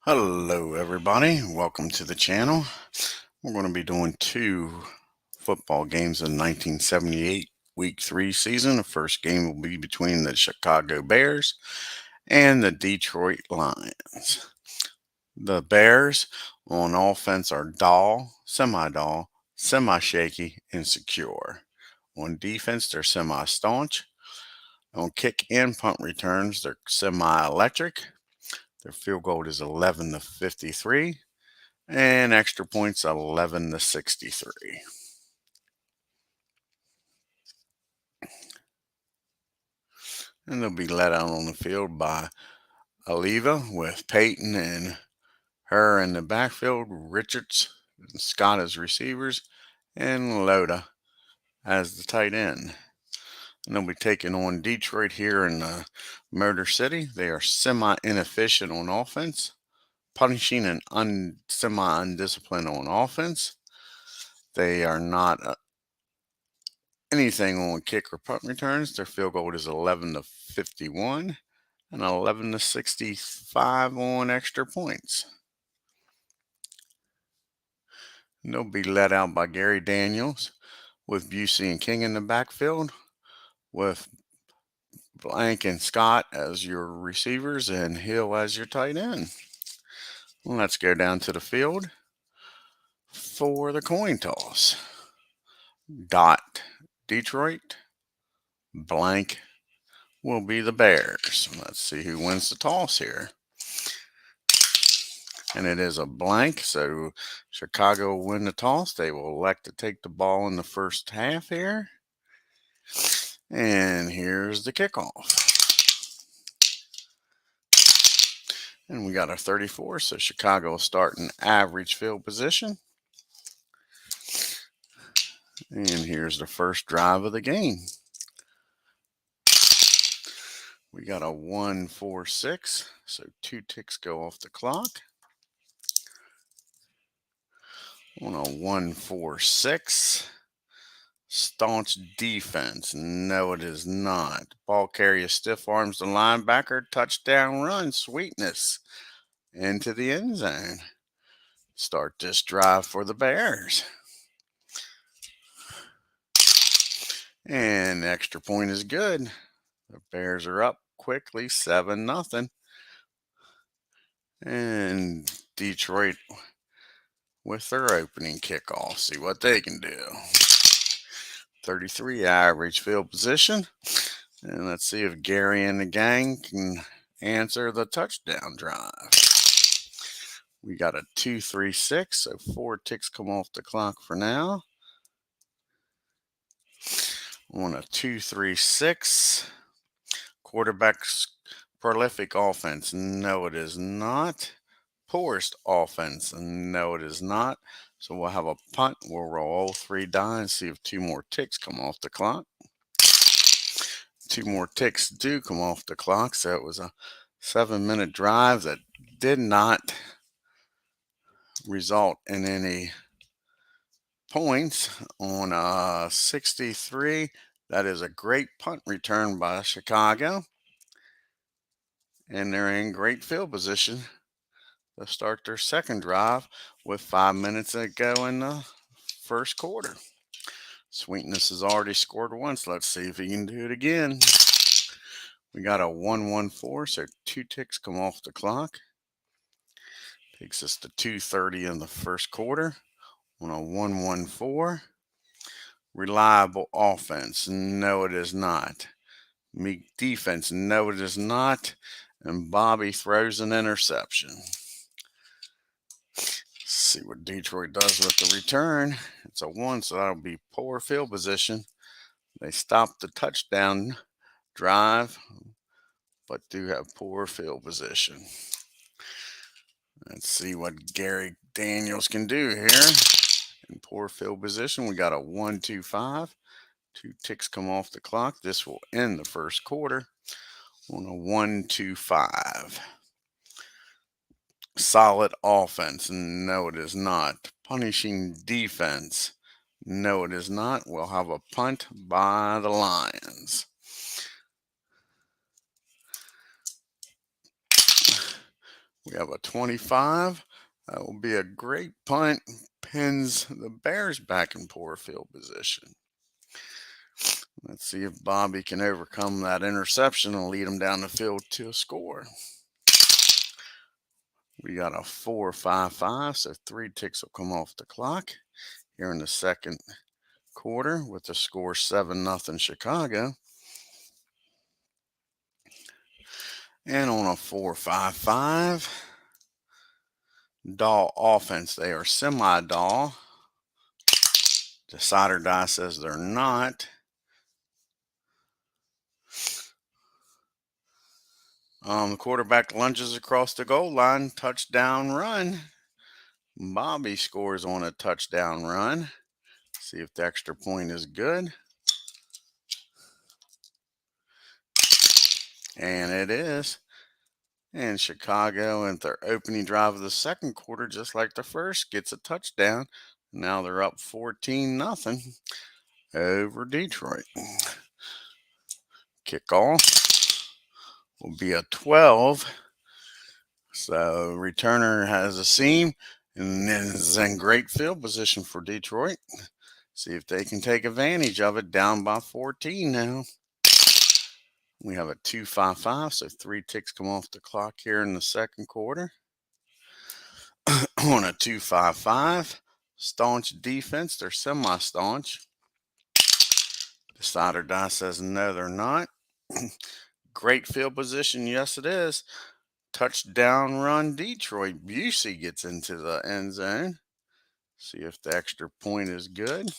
Hello, everybody. Welcome to the channel. We're going to be doing two football games in 1978 Week 3 season. The first game will be between the Chicago Bears and the Detroit Lions. The Bears on offense are dull, semi-shaky, and secure. On defense, they're semi-staunch. On kick and punt returns, they're semi-electric. Their field goal is 11-53. And extra points 11-63. And they'll be let out on the field by Oliva with Peyton and her in the backfield, Richards and Scott as receivers, and Loda as the tight end. And they'll be taking on Detroit here in Motor City. They are semi-inefficient on offense, punishing and semi-undisciplined on offense. They are not anything on kick or punt returns. Their field goal is 11-51 and 11-65 on extra points. And they'll be led out by Gary Daniels with Busey and King in the backfield, with Blank and Scott as your receivers and Hill as your tight end. Let's go down to the field for the coin toss. Dot Detroit, blank will be the Bears. Let's see who wins the toss here. And it is a blank, so Chicago will win the toss. They will elect to take the ball in the first half here. And here's the kickoff. And we got our 34, so Chicago will start in average field position. And here's the first drive of the game. We got a 1-4-6, so 2 ticks go off the clock. On a 1-4-6, staunch defense. No, it is not. Ball carrier stiff arms the linebacker. Touchdown run. Sweetness into the end zone. Start this drive for the Bears. And the extra point is good. The Bears are up quickly, 7-0. And Detroit with their opening kickoff. See what they can do. 33 average field position. And let's see if Gary and the gang can answer the touchdown drive. We got a 2-3-6, so 4 ticks come off the clock for now. On a 2-3-6, quarterback's prolific offense. No, it is not. Poorest offense. No, it is not. So we'll have a punt. We'll roll all 3 die and see if 2 more ticks come off the clock. 2 more ticks do come off the clock. So it was a 7-minute drive that did not result in any points. On a 63. That is a great punt return by Chicago. And they're in great field position. They'll start their second drive with 5 minutes to go in the first quarter. Sweetness has already scored once. Let's see if he can do it again. We got a 1-1-4, so 2 ticks come off the clock. Takes us to 2:30 in the first quarter. On a 1-1-4. Reliable offense. No, it is not. Meek defense. No, it is not. And Bobby throws an interception. See what Detroit does with the return. It's a 1, so that'll be poor field position. They stopped the touchdown drive, but do have poor field position. Let's see what Gary Daniels can do here. In poor field position, we got a 1-2-5. 2 ticks come off the clock. This will end the first quarter on a 1-2-5. Solid offense. No, it is not. Punishing defense. No, it is not. We'll have a punt by the Lions. We have a 25. That will be a great punt. Pins the Bears back in poor field position. Let's see if Bobby can overcome that interception and lead them down the field to a score. We got a 4-5-5, so 3 ticks will come off the clock here in the second quarter with the score 7-0 Chicago. And on a 4-5-5, Doll offense, they are semi-doll. Decider die says they're not. The quarterback lunges across the goal line, touchdown run. Bobby scores on a touchdown run. See if the extra point is good. And it is. And Chicago, at their opening drive of the second quarter, just like the first, gets a touchdown. Now they're up 14-0 over Detroit. Kickoff will be a 12. So returner has a seam and is in great field position for Detroit. See if they can take advantage of it. Down by 14 now. We have a 2-5-5, so 3 ticks come off the clock here in the second quarter. On a 2-5-5, staunch defense. They're semi-staunch. Decider die says no, they're not. Great field position. Yes, it is. Touchdown run Detroit. Busey gets into the end zone. See if the extra point is good.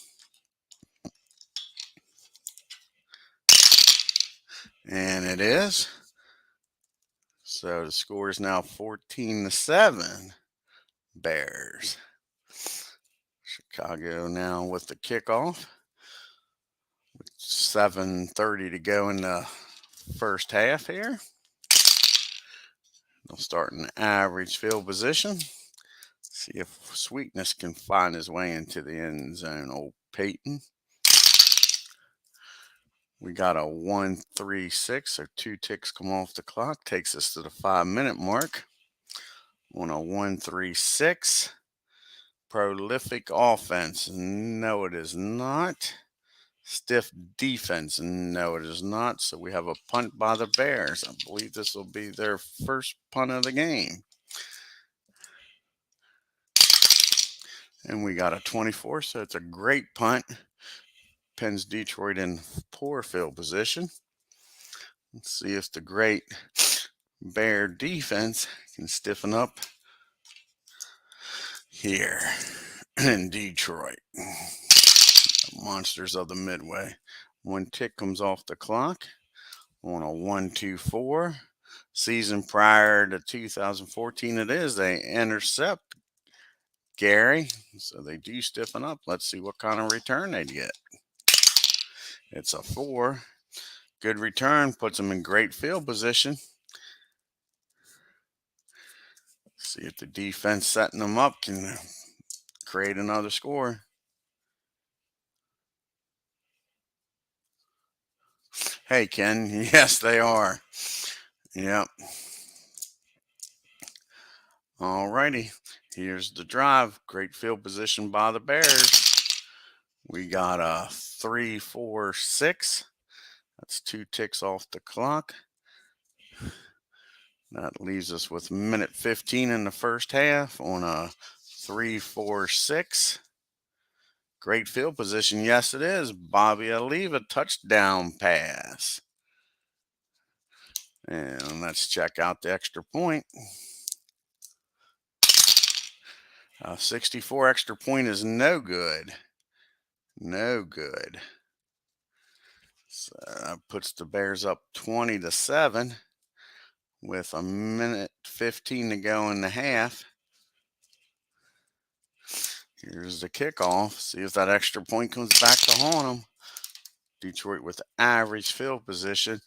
And it is. So the score is now 14-7. Bears. Chicago now with the kickoff. With 7:30 to go in the first half here. They'll start in average field position. See if Sweetness can find his way into the end zone. Old Peyton. We got a 1-3-6, so 2 ticks come off the clock. Takes us to the 5-minute mark. On a 1-3-6. Prolific offense. No, it is not. Stiff defense. No, it is not. So we have a punt by the Bears. I believe this will be their first punt of the game. And we got a 24, so it's a great punt. Pins Detroit in poor field position. Let's see if the great Bear defense can stiffen up here in Detroit. Monsters of the Midway. 1 tick comes off the clock on a 1-2-4. Season prior to 2014, it is. They intercept Gary, so they do stiffen up. Let's see what kind of return they get. It's a 4. Good return, puts them in great field position. See if the defense setting them up can create another score. Hey, Ken. Yes, they are. Yep. All righty. Here's the drive. Great field position by the Bears. We got a 3-4-6. That's 2 ticks off the clock. That leaves us with minute 15 in the first half on a 3-4-6. Great field position. Yes, it is. Bobby Oliva, touchdown pass. And let's check out the extra point. 64 extra point is no good. No good. So that puts the Bears up 20-7 with a minute 15 to go in the half. Here's the kickoff. See if that extra point comes back to haunt them. Detroit with average field position.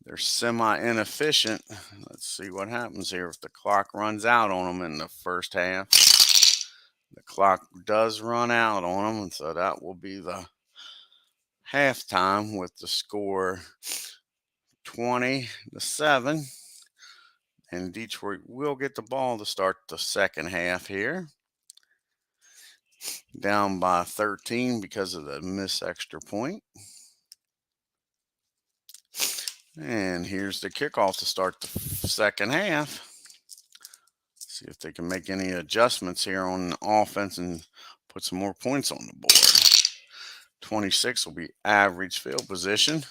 They're semi-inefficient. Let's see what happens here if the clock runs out on them in the first half. The clock does run out on them, and so that will be the halftime with the score 20-7. And Detroit will get the ball to start the second half here. Down by 13 because of the missed extra point. And here's the kickoff to start the second half. See if they can make any adjustments here on the offense and put some more points on the board. 26 will be average field position.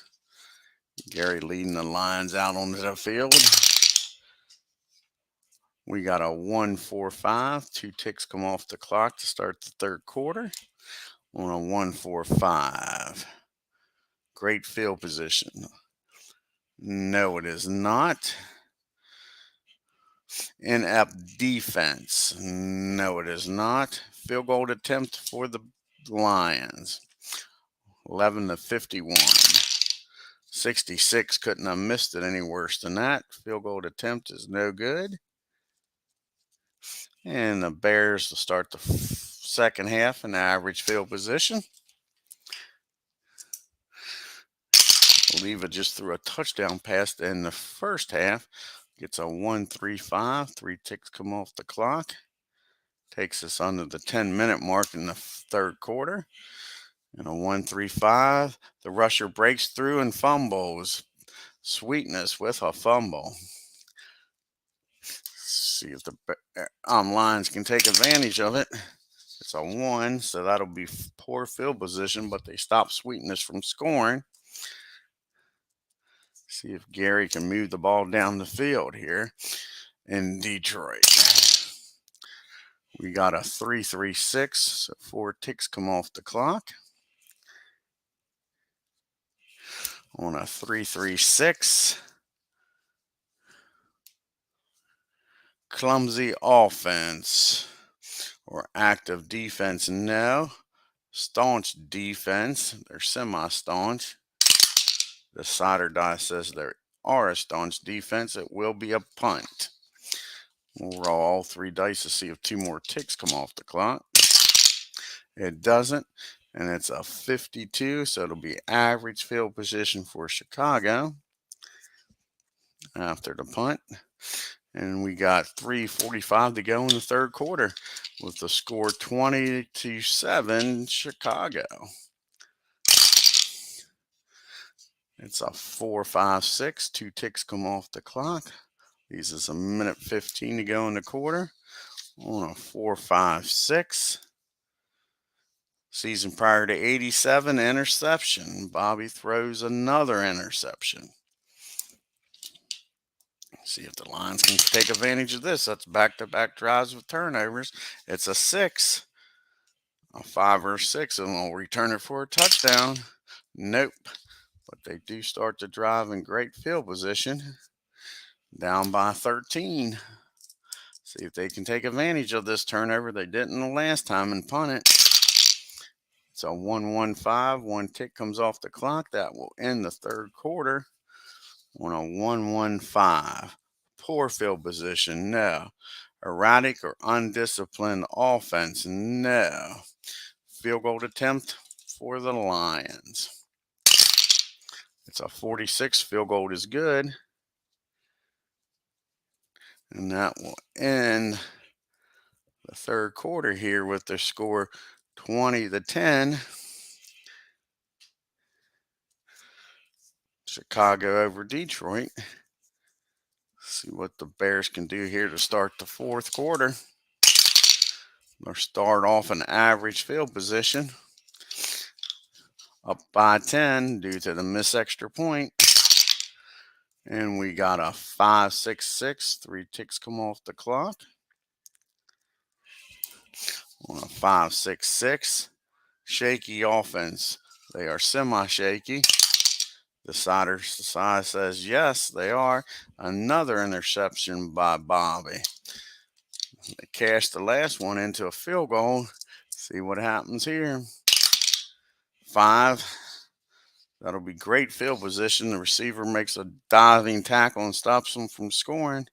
Gary leading the Lions out onto the field. We got a 1-4-5. 2 ticks come off the clock to start the third quarter on a 1-4-5. Great field position. No, it is not. Inept defense. No, it is not. Field goal attempt for the Lions. 11-51. 66 couldn't have missed it any worse than that. Field goal attempt is no good. And the Bears will start the second half in the average field position. Oliva just threw a touchdown pass in the first half. Gets a 1-3-5. 3 ticks come off the clock. Takes us under the 10-minute mark in the third quarter. And a 1-3-5. The rusher breaks through and fumbles. Sweetness with a fumble. See if the Lions can take advantage of it. It's a 1, so that'll be poor field position, but they stop Sweetness from scoring. See if Gary can move the ball down the field here in Detroit. We got a 3-3-6, so 4 ticks come off the clock. On a 3-3-6. Clumsy offense or active defense, no. Staunch defense, they're semi-staunch. The side or die says they are a staunch defense. It will be a punt. We'll roll all 3 dice to see if 2 more ticks come off the clock. It doesn't, and it's a 52, so it'll be average field position for Chicago after the punt. And we got 3:45 to go in the third quarter with the score 20-7 Chicago. It's a 4-5-6. 2 ticks come off the clock. These is a 1:15 to go in the quarter on a 4-5-6. Season prior to 87, interception. Bobby throws another interception. See if the Lions can take advantage of this. That's back-to-back drives with turnovers. It's a 6. A 5 or 6, and they'll return it for a touchdown. Nope. But they do start the drive in great field position. Down by 13. See if they can take advantage of this turnover. They didn't the last time and punt it. It's a 1-1-5. 1 tick comes off the clock. That will end the third quarter on a 1-1-5. Poor field position, no. Erratic or undisciplined offense, no. Field goal attempt for the Lions. It's a 46. Field goal is good. And that will end the third quarter here with the score 20-10. Chicago over Detroit. See what the Bears can do here to start the fourth quarter. They'll start off an average field position. Up by 10 due to the missed extra point. And we got a 5-6-6. 3 ticks come off the clock. On a 5-6-6. Shaky offense. They are semi-shaky. The side says yes, they are. Another interception by Bobby. They cashed the last one into a field goal. See what happens here. 5. That'll be great field position. The receiver makes a diving tackle and stops them from scoring.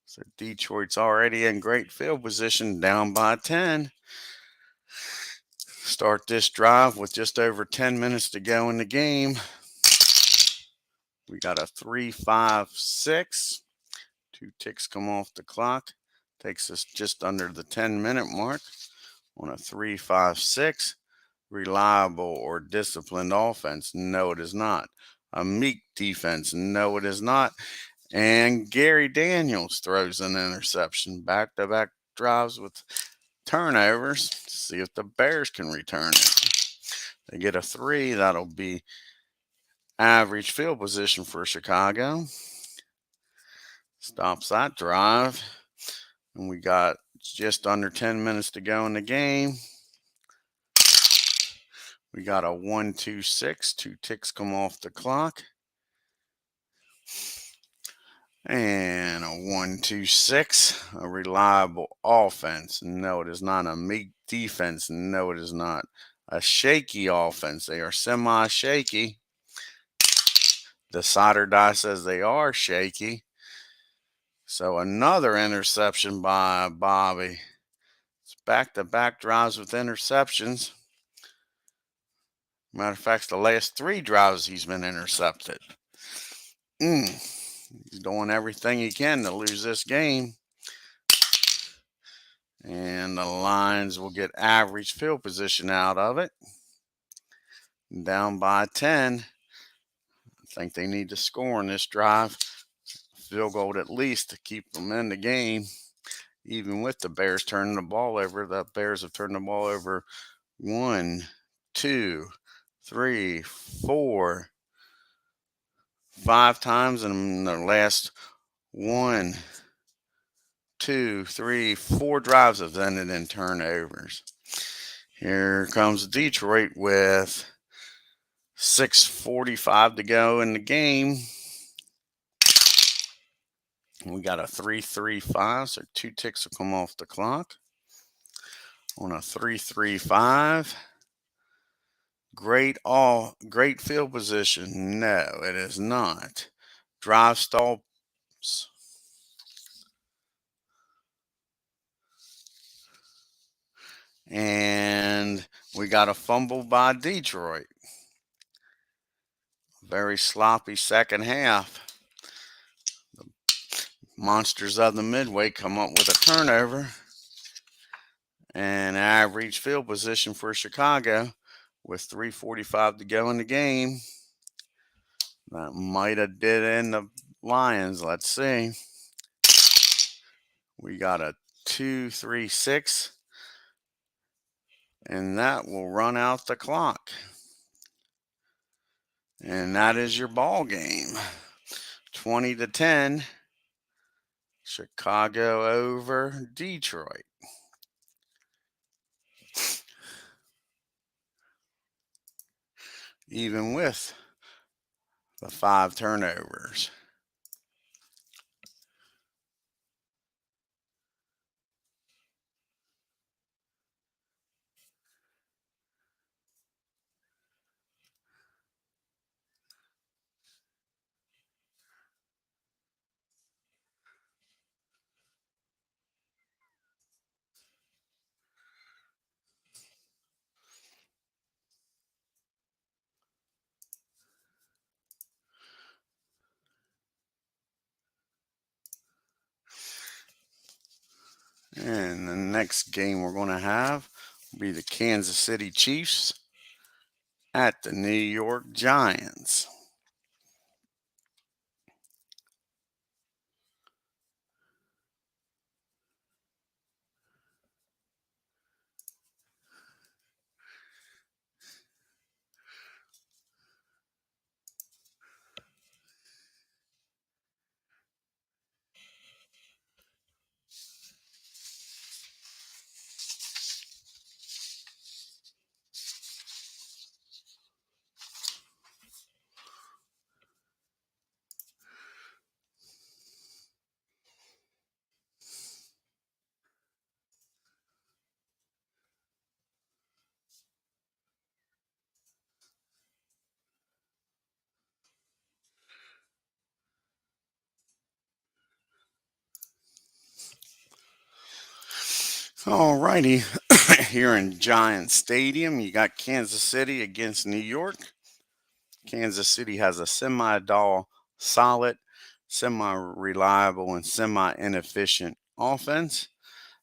So Detroit's already in great field position, down by 10. Start this drive with just over 10 minutes to go in the game. We got a 3-5-6. 2 ticks come off the clock. Takes us just under the 10-minute mark on a 3-5-6. Reliable or disciplined offense? No, it is not. A meek defense? No, it is not. And Gary Daniels throws an interception. Back-to-back drives with turnovers. See if the Bears can return it. They get a 3. That'll be average field position for Chicago. Stops that drive. And we got just under 10 minutes to go in the game. We got a 1-2-6. 2 ticks come off the clock. And a 1-2-6. A reliable offense? No, it is not. A meek defense? No, it is not. A shaky offense? They are semi-shaky. The Cider Die says they are shaky. So another interception by Bobby. It's back-to-back drives with interceptions. Matter of fact, the last 3 drives he's been intercepted. He's doing everything he can to lose this game. And the Lions will get average field position out of it. Down by 10. I think they need to score in this drive. Field goal at least to keep them in the game. Even with the Bears turning the ball over, the Bears have turned the ball over 1, 2, 3, 4, 5 times in the last 1, 2, 3, 4 drives have ended in turnovers. Here comes Detroit with 6:45 to go in the game. We got a 3-3-5, so 2 ticks will come off the clock. On a 3-3-5. Great field position. No, it is not. Drive stalls. And we got a fumble by Detroit. Very sloppy second half. The Monsters of the Midway come up with a turnover. And average field position for Chicago with 3:45 to go in the game. That might have did in the Lions. Let's see. We got a 2-3-6. And that will run out the clock. And that is your ball game. 20-10. Chicago over Detroit. Even with the 5 turnovers. And the next game we're going to have will be the Kansas City Chiefs at the New York Giants. Alrighty, here in Giant Stadium, you got Kansas City against New York. Kansas City has a semi-dull, solid semi-reliable and semi-inefficient offense.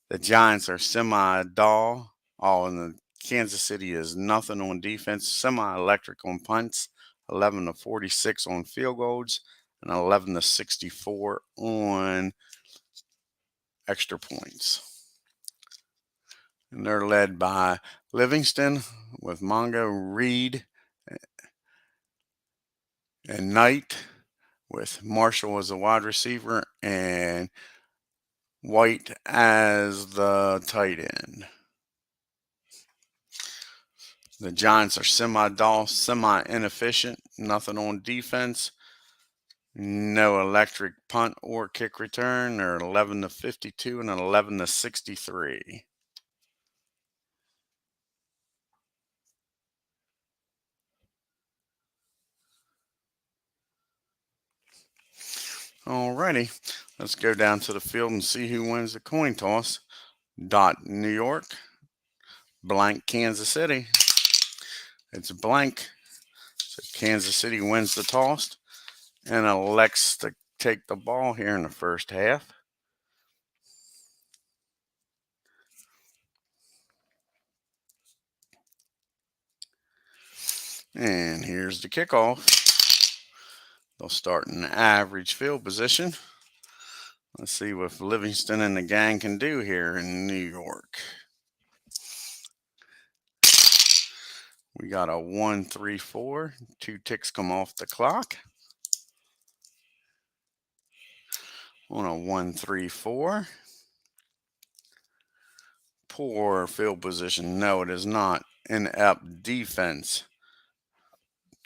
The Giants are semi-dull. All in the Kansas City is nothing on defense, semi-electric on punts, 11 to 46 on field goals, and 11 to 64 on extra points. And they're led by Livingston with Mongo, Reed, and Knight, with Marshall as a wide receiver and White as the tight end. The Giants are semi-dull, semi-inefficient, nothing on defense, no electric punt or kick return. They're 11 to 52 and 11 to 63. Alrighty, let's go down to the field and see who wins the coin toss. Dot New York, blank Kansas City. It's blank, so Kansas City wins the toss and elects to take the ball here in the first half. And here's the kickoff. They'll start in average field position. Let's see what Livingston and the gang can do here in New York. We got a 1-3-4. 2 ticks come off the clock. On a 1-3-4. Poor field position. No, it is not. Inept defense.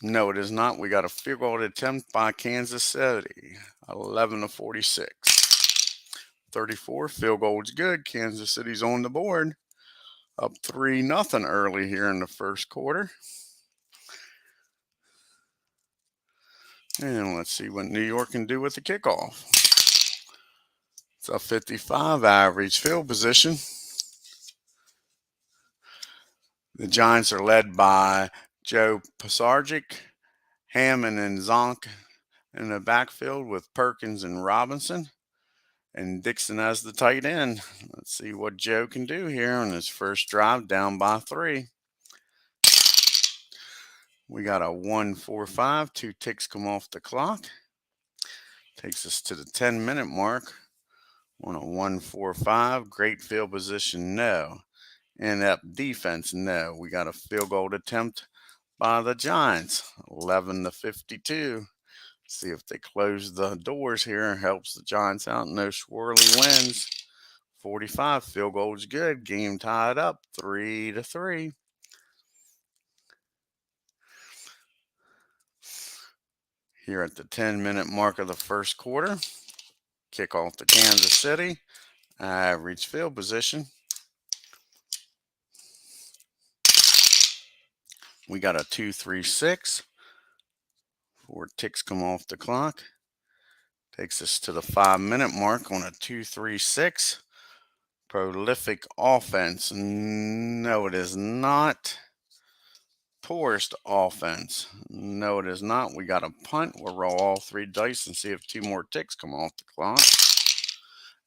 No, it is not. We got a field goal attempt by Kansas City. 11 to 46. 34. Field goal is good. Kansas City's on the board. Up 3-0 early here in the first quarter. And let's see what New York can do with the kickoff. It's a 55 average field position. The Giants are led by Joe Pasargic, Hammond, and Zonk in the backfield with Perkins and Robinson, and Dixon as the tight end. Let's see what Joe can do here on his first drive, down by 3. We got a 1-4-5. 2 ticks come off the clock. Takes us to the 10-minute mark. On a 1-4-5. Great field position, no. Inept defense, no. We got a field goal attempt by the Giants, 11 to 52. See if they close the doors here. Helps the Giants out. No swirly wins. 45. Field goal is good. Game tied up 3-3. Here at the 10-minute mark of the first quarter. Kickoff to Kansas City. Average field position. We got a 2-3-6. 4 ticks come off the clock. Takes us to the 5-minute mark on a 2-3-6. Prolific offense. No, it is not. Poorest offense. No, it is not. We got a punt. We'll roll all 3 dice and see if 2 more ticks come off the clock.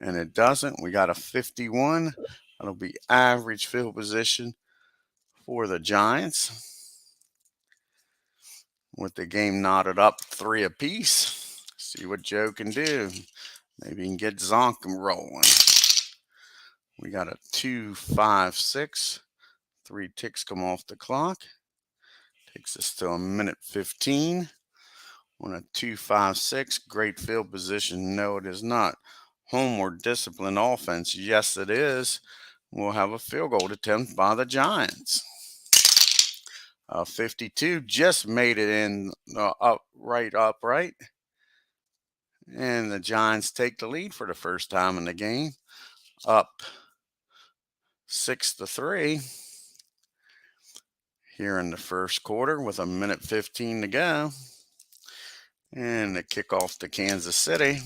And it doesn't. We got a 51. That'll be average field position for the Giants. With the game knotted up 3 apiece. See what Joe can do. Maybe he can get Zonk rolling. We got a 2-5-6. 3 ticks come off the clock. Takes us to a minute 15. On a 2-5-6. Great field position. No, it is not. Homeward disciplined offense. Yes, it is. We'll have a field goal attempt by the Giants. 52 just made it in upright. And the Giants take the lead for the first time in the game. Up 6-3 here in the first quarter with a minute 15 to go. And the kickoff to Kansas City.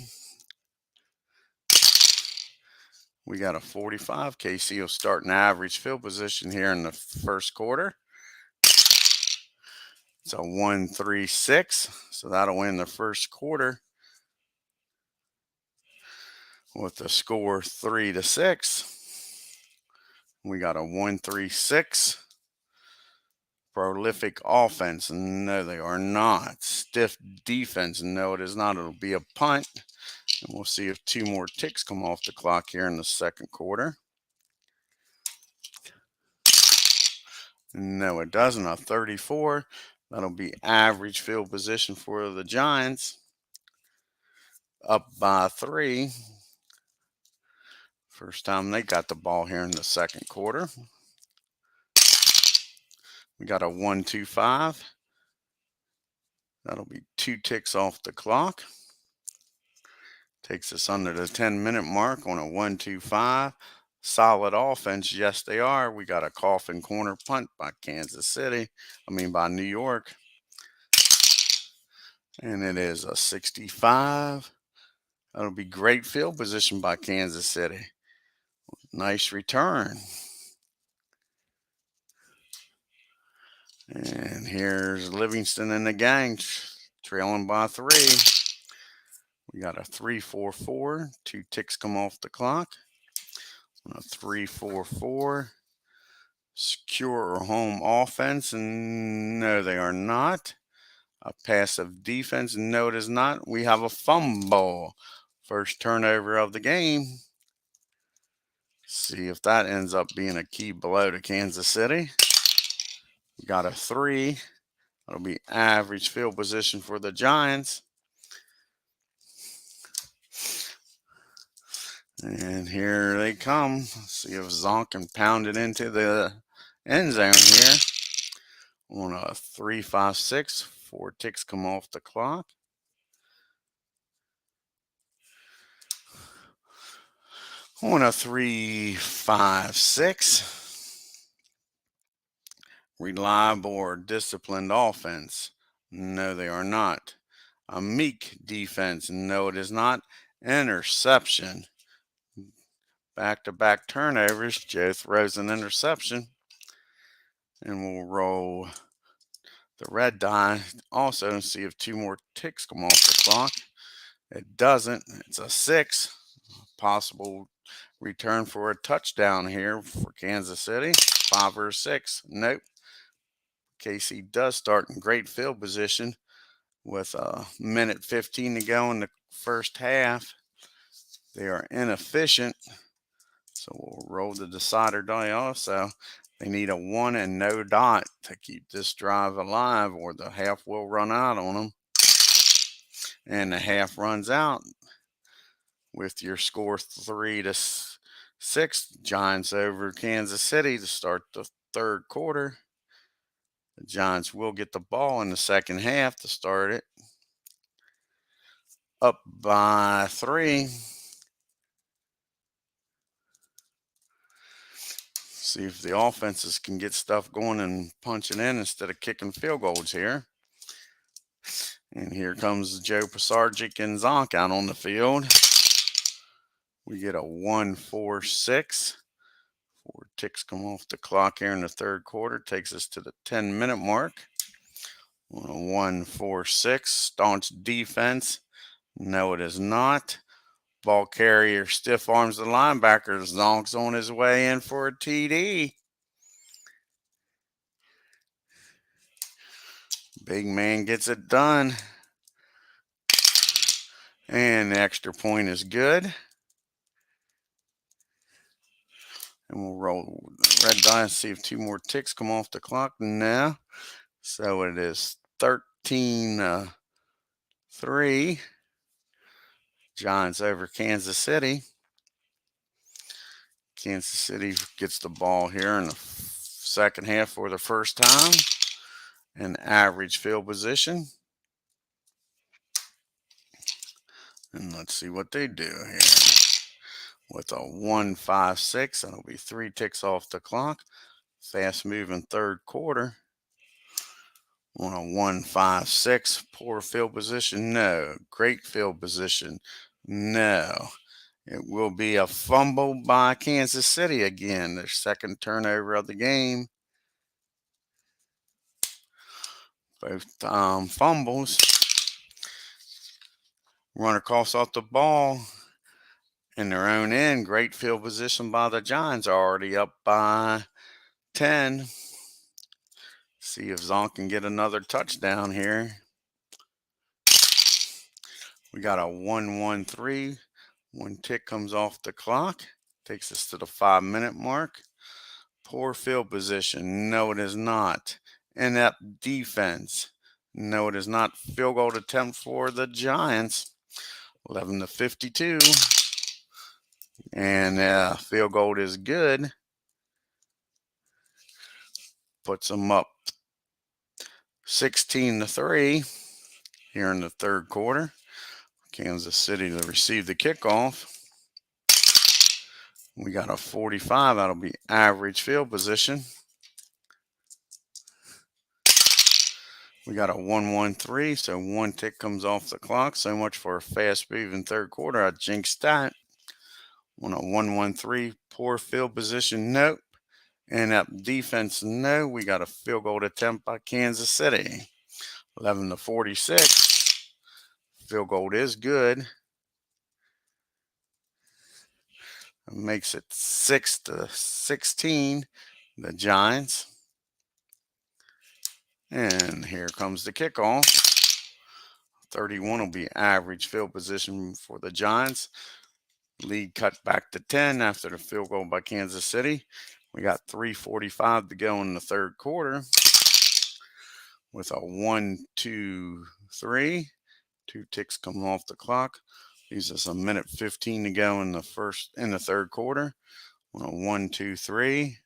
We got a 45. KC will start an average field position here in the first quarter. It's a 1-3-6. So that'll win the first quarter. with the score 3-6. We got a 1-3-6. Prolific offense. No, they are not. Stiff defense. No, it is not. It'll be a punt. And we'll see if 2 more ticks come off the clock here in the second quarter. No, it doesn't. A 34. That'll be average field position for the Giants. Up by 3. First time they got the ball here in the second quarter. We got a 1-2-5. That'll be 2 ticks off the clock. Takes us under the 10-minute mark on a 1-2-5. Solid offense. Yes, they are. We got a coffin corner punt by by New York. And it is a 65. That'll be great field position by Kansas City. Nice return. And here's Livingston and the gang trailing by 3. We got a 3-4-4. 2 ticks come off the clock. On a 3-4-4. Secure or home offense. And no, they are not. A passive defense. No, it is not. We have a fumble. First turnover of the game. See if that ends up being a key blow to Kansas City. We got a 3. That'll be average field position for the Giants. And here they come. Let's see if Zonk can pound it into the end zone here. On a 3-5-6. 4 ticks come off the clock. On a 3-5-6. Reliable or disciplined offense. No, they are not. A meek defense. No, it is not. Interception. Back-to-back turnovers. Joe throws an interception. And we'll roll the red die also and see if 2 more ticks come off the clock. It doesn't. It's a 6. Possible return for a touchdown here for Kansas City. 5 or 6. Nope. KC does start in great field position with a minute 15 to go in the first half. They are inefficient. So we'll roll the decider die also. They need a 1 and no dot to keep this drive alive, or the half will run out on them. And the half runs out with your score 3-6. Giants over Kansas City to start the third quarter. The Giants will get the ball in the second half to start it. Up by 3. See if the offenses can get stuff going and punching in instead of kicking field goals here. And here comes Joe Pisarcik and Zonk out on the field. We get a 1-4-6. 4 ticks come off the clock here in the third quarter. Takes us to the 10-minute mark. 1-4-6. Staunch defense. No, it is not. Ball carrier stiff arms the linebacker. Zonk's on his way in for a TD. Big man gets it done. And the extra point is good. And we'll roll the red die and see if 2 more ticks come off the clock. No. So it is 13-3. Giants over Kansas City. Kansas City gets the ball here in the second half for the first time. An average field position. And let's see what they do here. With a 1-5-6, that'll be 3 ticks off the clock. Fast moving third quarter. On a 1-5-6, poor field position. No. Great field position. No. It will be a fumble by Kansas City again. Their second turnover of the game. Both fumbles. Runner coughs off the ball. in their own end. Great field position by the Giants, already up by 10. See if Zonk can get another touchdown here. We got a 1-1-3. One tick comes off the clock. Takes us to the 5-minute mark. Poor field position. No, it is not. Inept defense. No, it is not. Field goal attempt for the Giants. 11-52. And field goal is good. Puts them up 16-3 here in the third quarter. Kansas City to receive the kickoff. We got a 45. That'll be average field position. We got a 1-1-3, so one tick comes off the clock. So much for a fast-moving third quarter. I jinxed that. On a 1-1-3, poor field position, nope. Inept defense, no. We got a field goal attempt by Kansas City. 11-46. Field goal is good. It makes it 6-16. The Giants. And here comes the kickoff. 31 will be average field position for the Giants. Lead cut back to 10 after the field goal by Kansas City. We got 3:45 to go in the third quarter with a 1-2-3. Two ticks come off the clock. Leaves us a minute 15 to go in the third quarter. On a 1-2-3.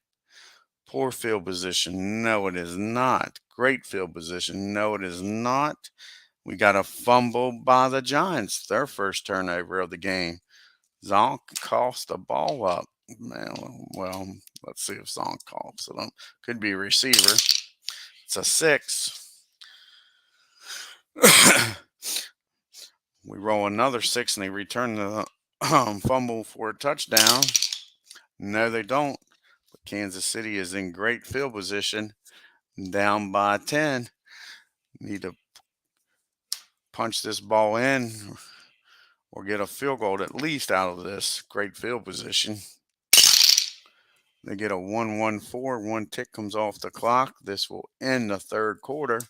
Poor field position. No, it is not. Great field position. No, it is not. We got a fumble by the Giants. Their first turnover of the game. Zonk coughs the ball up. Well, let's see if Zonk coughs it up. Could be a receiver. It's a 6. We roll another 6 and they return the fumble for a touchdown. No, they don't. But Kansas City is in great field position, down by 10. Need to punch this ball in or get a field goal at least out of this great field position. They get a 1-1-4. One tick comes off the clock. This will end the third quarter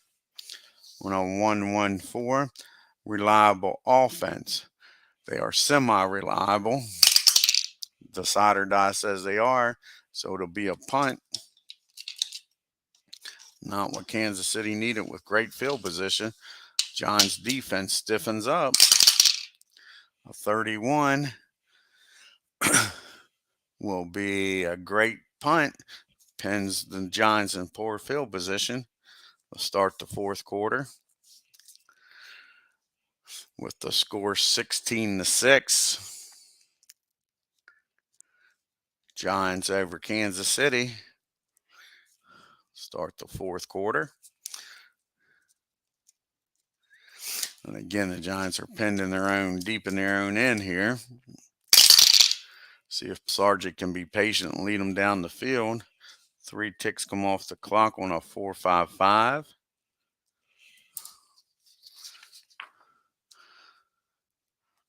on a 1-1-4. Reliable offense. They are semi-reliable. The side or die says they are, so it'll be a punt. Not what Kansas City needed with great field position. Giants defense stiffens up. A 31 will be a great punt. Pins the Giants in poor field position. We'll start the fourth quarter with the score 16-6. Giants over Kansas City. Start the fourth quarter. And again, the Giants are pinned in deep in their own end here. See if Sargent can be patient and lead them down the field. 3 ticks come off the clock on a 4-5-5.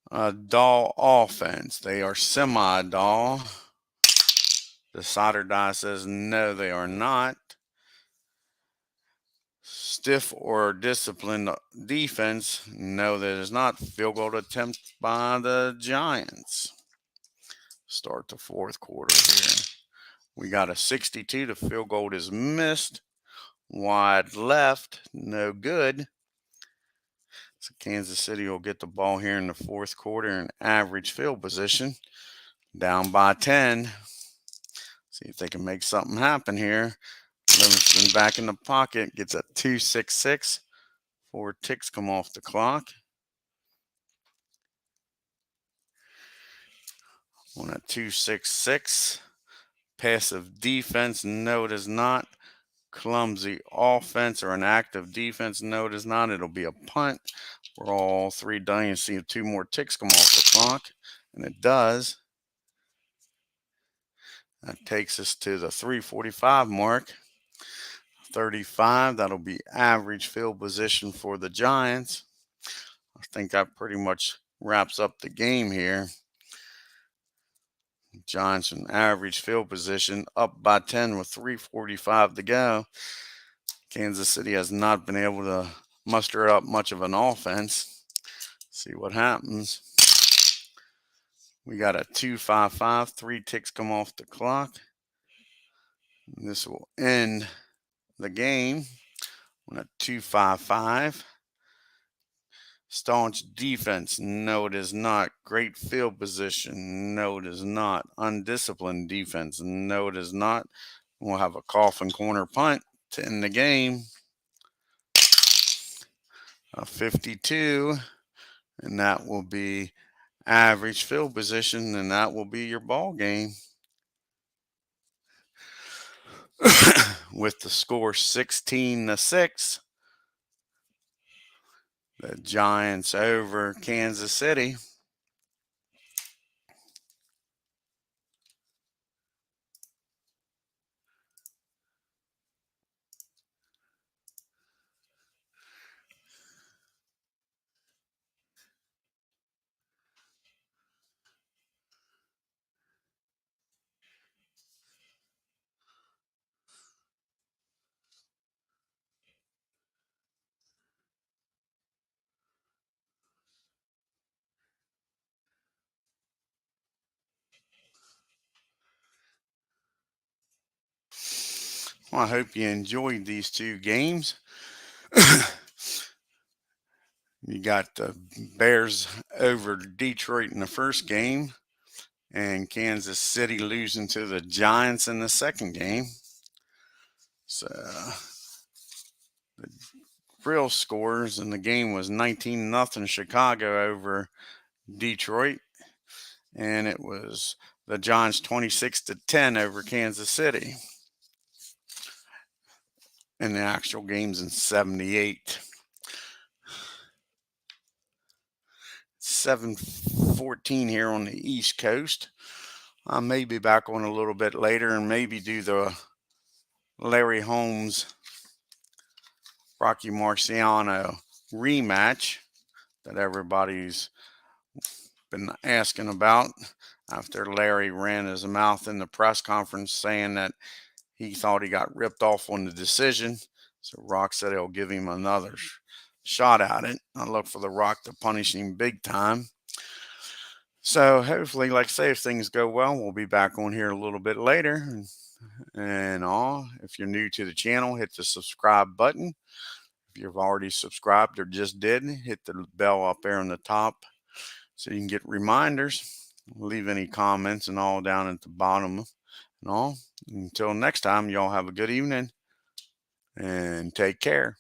A dull offense. They are semi-dull. The side or die says no, they are not. Stiff or disciplined defense. No, that is not. Field goal attempt by the Giants. Start the fourth quarter here. We got a 62. The field goal is missed. Wide left. No good. So Kansas City will get the ball here in the fourth quarter in average field position. Down by 10. See if they can make something happen here. Livingston back in the pocket. Gets a 2-6-6. 4 ticks come off the clock. On a 2-6-6. Passive defense. No, it is not. Clumsy offense or an active defense. No, it is not. It'll be a punt. We're all 3 done. You see if 2 more ticks come off the clock. And it does. That takes us to the 3:45 mark. 35. That'll be average field position for the Giants. I think that pretty much wraps up the game here. Giants in average field position, up by 10 with 3:45 to go. Kansas City has not been able to muster up much of an offense. See what happens. We got a 2-5-5. 3 ticks come off the clock. This will end the game on a 2-5-5. Staunch defense. No, it is not. Great field position. No, it is not. Undisciplined defense. No, it is not. We'll have a coffin corner punt to end the game. A 52. And that will be average field position. And that will be your ball game. With the score 16-6. The Giants over Kansas City. Well, I hope you enjoyed these two games. You got the Bears over Detroit in the first game, and Kansas City losing to the Giants in the second game. So the real scores in the game was 19-0 Chicago over Detroit, and it was the Giants 26-10 over Kansas City. And the actual game's in 78. 7:14 here on the East Coast. I may be back on a little bit later and maybe do the Larry Holmes, Rocky Marciano rematch that everybody's been asking about after Larry ran his mouth in the press conference saying that he thought he got ripped off on the decision. So Rock said he'll give him another shot at it. I look for the Rock to punish him big time. So hopefully, like I say, if things go well, we'll be back on here a little bit later. And if you're new to the channel, hit the subscribe button. If you've already subscribed or just did, hit the bell up there on the top so you can get reminders. Leave any comments and all down at the bottom and all. Until next time, y'all have a good evening and take care.